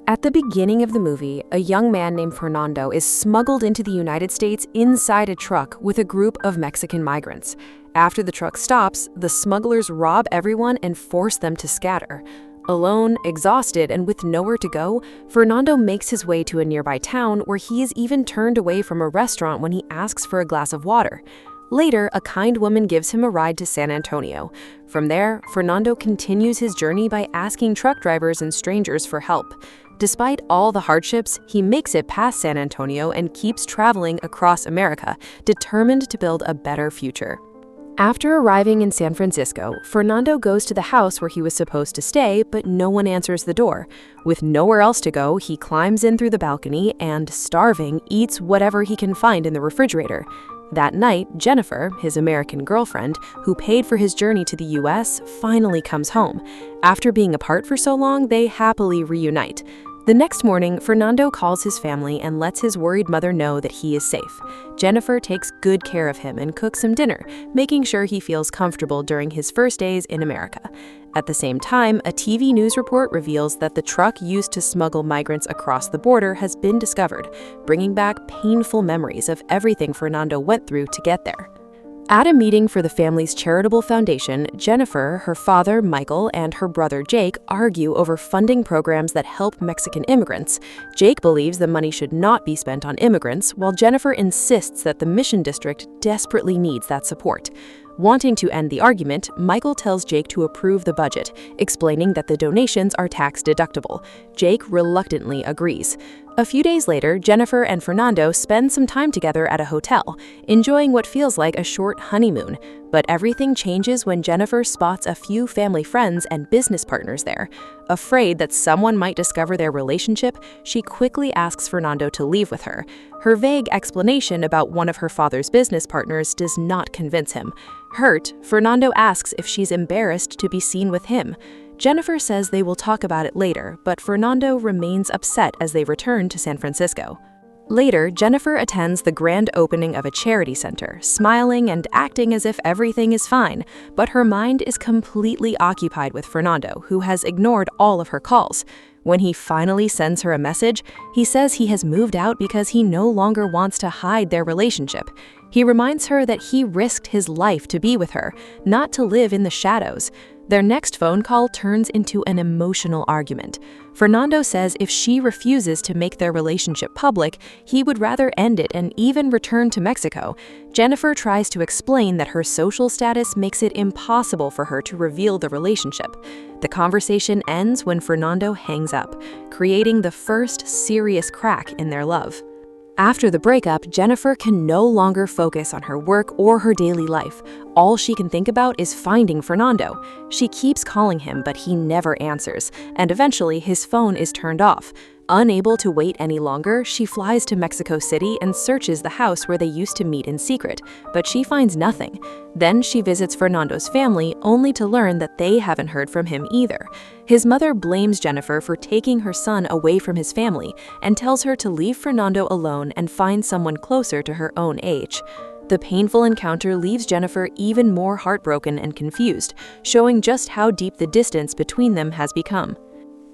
At the beginning of the movie, a young man named Fernando is smuggled into the United States inside a truck with a group of Mexican migrants. After the truck stops, the smugglers rob everyone and force them to scatter. Alone, exhausted, and with nowhere to go, Fernando makes his way to a nearby town where he is even turned away from a restaurant when he asks for a glass of water. Later, a kind woman gives him a ride to San Antonio. From there, Fernando continues his journey by asking truck drivers and strangers for help. Despite all the hardships, he makes it past San Antonio and keeps traveling across America, determined to build a better future. After arriving in San Francisco, Fernando goes to the house where he was supposed to stay, but no one answers the door. With nowhere else to go, he climbs in through the balcony and, starving, eats whatever he can find in the refrigerator. That night, Jennifer, his American girlfriend, who paid for his journey to the US, finally comes home. After being apart for so long, they happily reunite. The next morning, Fernando calls his family and lets his worried mother know that he is safe. Jennifer takes good care of him and cooks him dinner, making sure he feels comfortable during his first days in America. At the same time, a TV news report reveals that the truck used to smuggle migrants across the border has been discovered, bringing back painful memories of everything Fernando went through to get there. At a meeting for the family's charitable foundation, Jennifer, her father, Michael, and her brother, Jake, argue over funding programs that help Mexican immigrants. Jake believes the money should not be spent on immigrants, while Jennifer insists that the Mission District desperately needs that support. Wanting to end the argument, Michael tells Jake to approve the budget, explaining that the donations are tax-deductible. Jake reluctantly agrees. A few days later, Jennifer and Fernando spend some time together at a hotel, enjoying what feels like a short honeymoon. But everything changes when Jennifer spots a few family friends and business partners there. Afraid that someone might discover their relationship, she quickly asks Fernando to leave with her. Her vague explanation about one of her father's business partners does not convince him. Hurt, Fernando asks if she's embarrassed to be seen with him. Jennifer says they will talk about it later, but Fernando remains upset as they return to San Francisco. Later, Jennifer attends the grand opening of a charity center, smiling and acting as if everything is fine, but her mind is completely occupied with Fernando, who has ignored all of her calls. When he finally sends her a message, he says he has moved out because he no longer wants to hide their relationship. He reminds her that he risked his life to be with her, not to live in the shadows. Their next phone call turns into an emotional argument. Fernando says if she refuses to make their relationship public, he would rather end it and even return to Mexico. Jennifer tries to explain that her social status makes it impossible for her to reveal the relationship. The conversation ends when Fernando hangs up, creating the first serious crack in their love. After the breakup, Jennifer can no longer focus on her work or her daily life. All she can think about is finding Fernando. She keeps calling him, but he never answers, and eventually his phone is turned off. Unable to wait any longer, she flies to Mexico City and searches the house where they used to meet in secret, but she finds nothing. Then she visits Fernando's family, only to learn that they haven't heard from him either. His mother blames Jennifer for taking her son away from his family and tells her to leave Fernando alone and find someone closer to her own age. The painful encounter leaves Jennifer even more heartbroken and confused, showing just how deep the distance between them has become.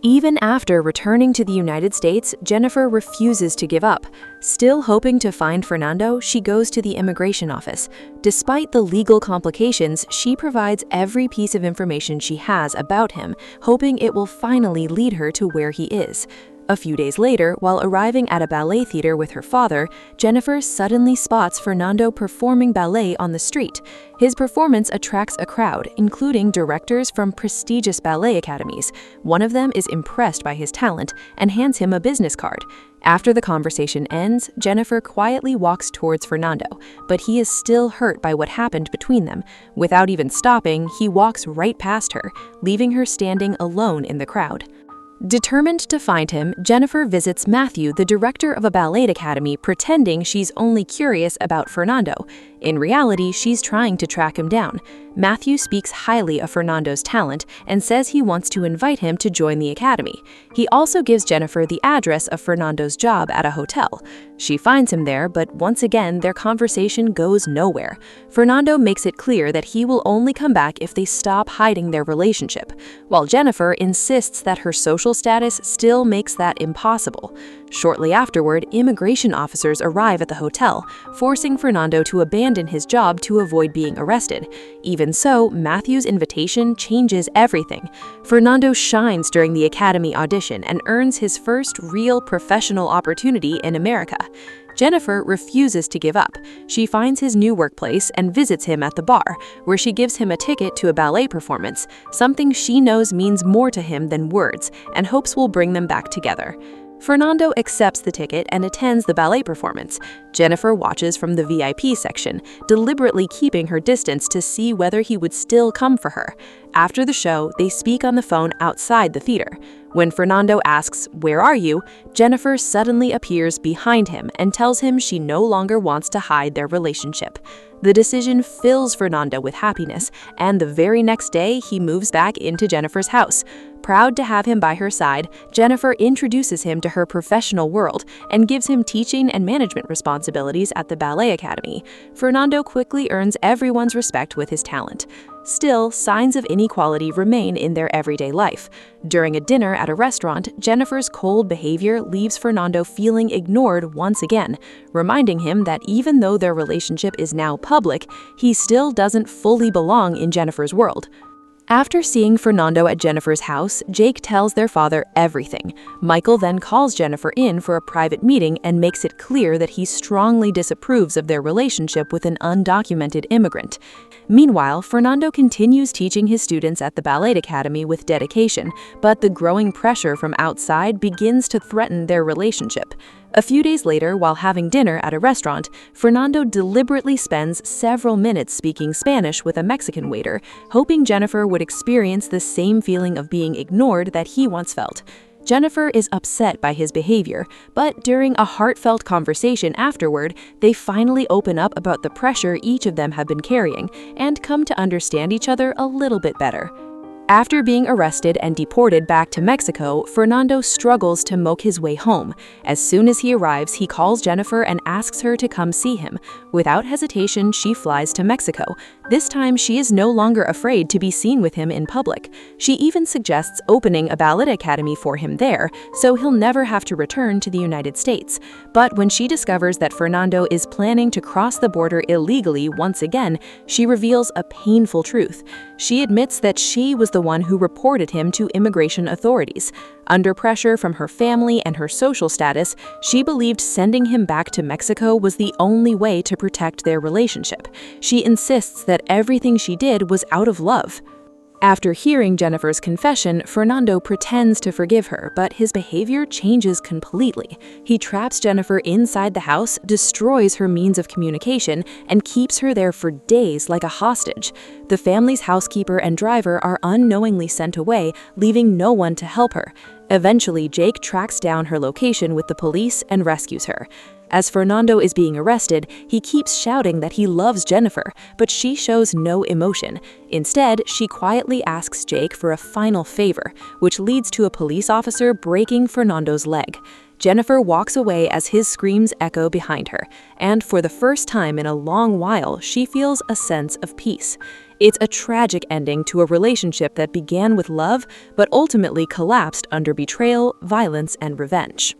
Even after returning to the United States, Jennifer refuses to give up. Still hoping to find Fernando, she goes to the immigration office. Despite the legal complications, she provides every piece of information she has about him, hoping it will finally lead her to where he is. A few days later, while arriving at a ballet theater with her father, Jennifer suddenly spots Fernando performing ballet on the street. His performance attracts a crowd, including directors from prestigious ballet academies. One of them is impressed by his talent and hands him a business card. After the conversation ends, Jennifer quietly walks towards Fernando, but he is still hurt by what happened between them. Without even stopping, he walks right past her, leaving her standing alone in the crowd. Determined to find him, Jennifer visits Matthew, the director of a ballet academy, pretending she's only curious about Fernando. In reality, she's trying to track him down. Matthew speaks highly of Fernando's talent and says he wants to invite him to join the academy. He also gives Jennifer the address of Fernando's job at a hotel. She finds him there, but once again, their conversation goes nowhere. Fernando makes it clear that he will only come back if they stop hiding their relationship, while Jennifer insists that her social status still makes that impossible. Shortly afterward, immigration officers arrive at the hotel, forcing Fernando to abandon his job to avoid being arrested. Even so, Matthew's invitation changes everything. Fernando shines during the academy audition and earns his first real professional opportunity in America. Jennifer refuses to give up. She finds his new workplace and visits him at the bar, where she gives him a ticket to a ballet performance, something she knows means more to him than words, and hopes will bring them back together. Fernando accepts the ticket and attends the ballet performance. Jennifer watches from the VIP section, deliberately keeping her distance to see whether he would still come for her. After the show, they speak on the phone outside the theater. When Fernando asks, "Where are you?" Jennifer suddenly appears behind him and tells him she no longer wants to hide their relationship. The decision fills Fernando with happiness, and the very next day he moves back into Jennifer's house. Proud to have him by her side, Jennifer introduces him to her professional world and gives him teaching and management responsibilities at the ballet academy. Fernando quickly earns everyone's respect with his talent. Still, signs of inequality remain in their everyday life. During a dinner at a restaurant, Jennifer's cold behavior leaves Fernando feeling ignored once again, reminding him that even though their relationship is now public, he still doesn't fully belong in Jennifer's world. After seeing Fernando at Jennifer's house, Jake tells their father everything. Michael then calls Jennifer in for a private meeting and makes it clear that he strongly disapproves of their relationship with an undocumented immigrant. Meanwhile, Fernando continues teaching his students at the ballet academy with dedication, but the growing pressure from outside begins to threaten their relationship. A few days later, while having dinner at a restaurant, Fernando deliberately spends several minutes speaking Spanish with a Mexican waiter, hoping Jennifer would experience the same feeling of being ignored that he once felt. Jennifer is upset by his behavior, but during a heartfelt conversation afterward, they finally open up about the pressure each of them have been carrying and come to understand each other a little bit better. After being arrested and deported back to Mexico, Fernando struggles to make his way home. As soon as he arrives, he calls Jennifer and asks her to come see him. Without hesitation, she flies to Mexico. This time, she is no longer afraid to be seen with him in public. She even suggests opening a ballet academy for him there, so he'll never have to return to the United States. But when she discovers that Fernando is planning to cross the border illegally once again, she reveals a painful truth. She admits that she was the one who reported him to immigration authorities. Under pressure from her family and her social status, she believed sending him back to Mexico was the only way to protect their relationship. She insists that everything she did was out of love. After hearing Jennifer's confession, Fernando pretends to forgive her, but his behavior changes completely. He traps Jennifer inside the house, destroys her means of communication, and keeps her there for days like a hostage. The family's housekeeper and driver are unknowingly sent away, leaving no one to help her. Eventually, Jake tracks down her location with the police and rescues her. As Fernando is being arrested, he keeps shouting that he loves Jennifer, but she shows no emotion. Instead, she quietly asks Jake for a final favor, which leads to a police officer breaking Fernando's leg. Jennifer walks away as his screams echo behind her, and for the first time in a long while, she feels a sense of peace. It's a tragic ending to a relationship that began with love, but ultimately collapsed under betrayal, violence, and revenge.